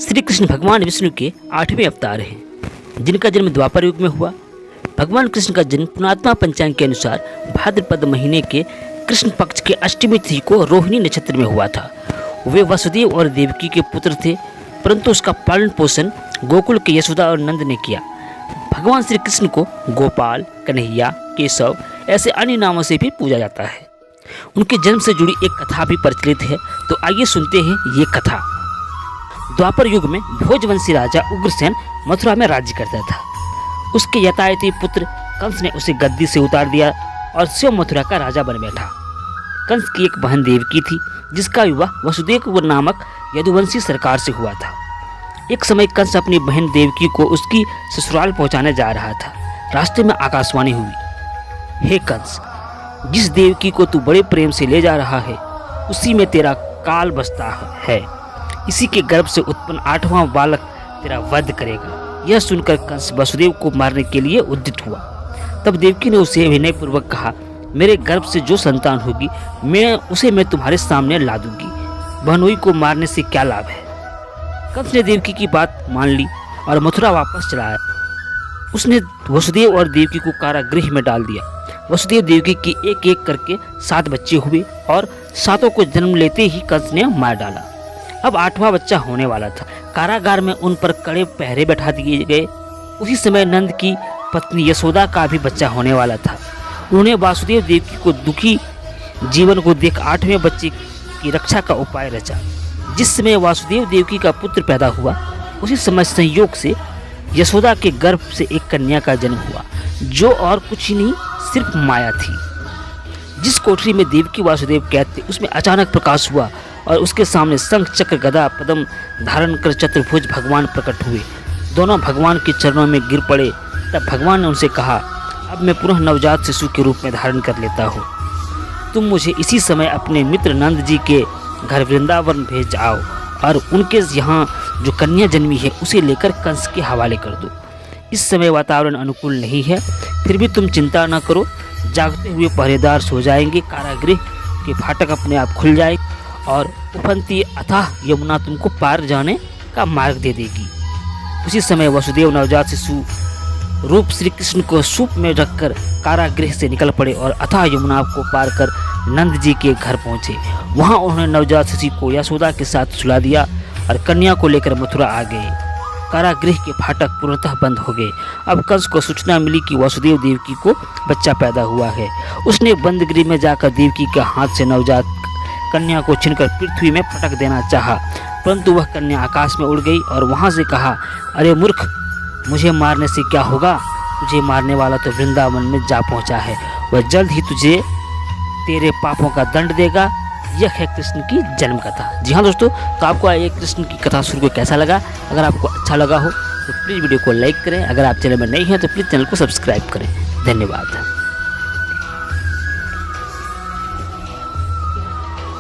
श्री कृष्ण भगवान विष्णु के 8वें अवतार हैं, जिनका जन्म द्वापर युग में हुआ। भगवान कृष्ण का जन्म पुरातन पंचांग के अनुसार भाद्रपद महीने के कृष्ण पक्ष के अष्टमी तिथि को रोहिणी नक्षत्र में हुआ था। वे वसुदेव और देवकी के पुत्र थे, परंतु उसका पालन पोषण गोकुल के यशोदा और नंद ने किया। भगवान श्री कृष्ण को गोपाल, कन्हैया, केशव ऐसे अन्य नामों से भी पूजा जाता है। उनके जन्म से जुड़ी एक कथा भी प्रचलित है, तो आइए सुनते हैं ये कथा। द्वापर युग में भोजवंशी राजा उग्रसेन मथुरा में राज्य करता था। उसके यथायथी पुत्र कंस ने उसे गद्दी से उतार दिया और स्वयं मथुरा का राजा बन बैठा। कंस की एक बहन देवकी थी, जिसका विवाह वसुदेव नामक यदुवंशी सरकार से हुआ था। एक समय कंस अपनी बहन देवकी को उसकी ससुराल पहुंचाने जा रहा था। रास्ते में आकाशवाणी हुई, हे कंस, जिस देवकी को तू बड़े प्रेम से ले जा रहा है, उसी में तेरा काल बसता है। इसी के गर्भ से उत्पन्न 8वां बालक तेरा वध करेगा। यह सुनकर कंस वसुदेव को मारने के लिए उद्यत हुआ। तब देवकी ने उसे विनयपूर्वक कहा, मेरे गर्भ से जो संतान होगी मैं तुम्हारे सामने ला दूंगी। बहनोई को मारने से क्या लाभ है। कंस ने देवकी की बात मान ली और मथुरा वापस चला आया। उसने वसुदेव और देवकी को कारागृह में डाल दिया। वसुदेव देवकी की एक एक करके 7 बच्चे हुए और 7 को जन्म लेते ही कंस ने मार डाला। अब 8वां बच्चा होने वाला था। कारागार में उन पर कड़े पहरे बैठा दिए गए। उसी समय नंद की पत्नी यशोदा का भी बच्चा होने वाला था। उन्होंने वासुदेव देवकी को दुखी जीवन को देख 8वें बच्चे की रक्षा का उपाय रचा। जिस समय वासुदेव देवकी का पुत्र पैदा हुआ, उसी समय संयोग से यशोदा के गर्भ से एक कन्या का जन्म हुआ, जो और कुछ ही नहीं सिर्फ माया थी। जिस कोठरी में देवकी वासुदेव कैद थे, उसमें अचानक प्रकाश हुआ और उसके सामने शंख चक्र गदा पद्म धारण कर चतुर्भुज भगवान प्रकट हुए। दोनों भगवान के चरणों में गिर पड़े। तब भगवान ने उनसे कहा, अब मैं पुनः नवजात शिशु के रूप में धारण कर लेता हूँ। तुम मुझे इसी समय अपने मित्र नंद जी के घर वृंदावन भेज आओ और उनके यहाँ जो कन्या जन्मी है उसे लेकर कंस के हवाले कर दो। इस समय वातावरण अनुकूल नहीं है, फिर भी तुम चिंता न करो। जागते हुए पहरेदार सो जाएंगे, कारागृह के फाटक अपने आप खुल जाए और उफनती अथाह यमुना तुमको पार जाने का मार्ग दे देगी। उसी समय वसुदेव नवजात शिशु रूप श्री कृष्ण को सूप में रखकर कारागृह से निकल पड़े और अथाह यमुना को पार कर नंद जी के घर पहुंचे। वहां उन्होंने नवजात शिशु को यशोदा के साथ सुला दिया और कन्या को लेकर मथुरा आ गए। कारागृह के फाटक पूर्णतः बंद हो गए। अब कंस को सूचना मिली कि वसुदेव देवकी को बच्चा पैदा हुआ है। उसने बंद गृह में जाकर देवकी के हाथ से नवजात कन्या को छीनकर पृथ्वी में पटक देना चाहा, परंतु वह कन्या आकाश में उड़ गई और वहां से कहा, अरे मूर्ख, मुझे मारने से क्या होगा। तुझे मारने वाला तो वृंदावन में जा पहुंचा है। वह जल्द ही तुझे तेरे पापों का दंड देगा। यह है कृष्ण की जन्म कथा। जी हाँ दोस्तों, तो आपको ये कृष्ण की कथा सुन के कैसा लगा? अगर आपको अच्छा लगा हो तो प्लीज़ वीडियो को लाइक करें। अगर आप चैनल में नए हैं तो प्लीज़ चैनल को सब्सक्राइब करें। धन्यवाद।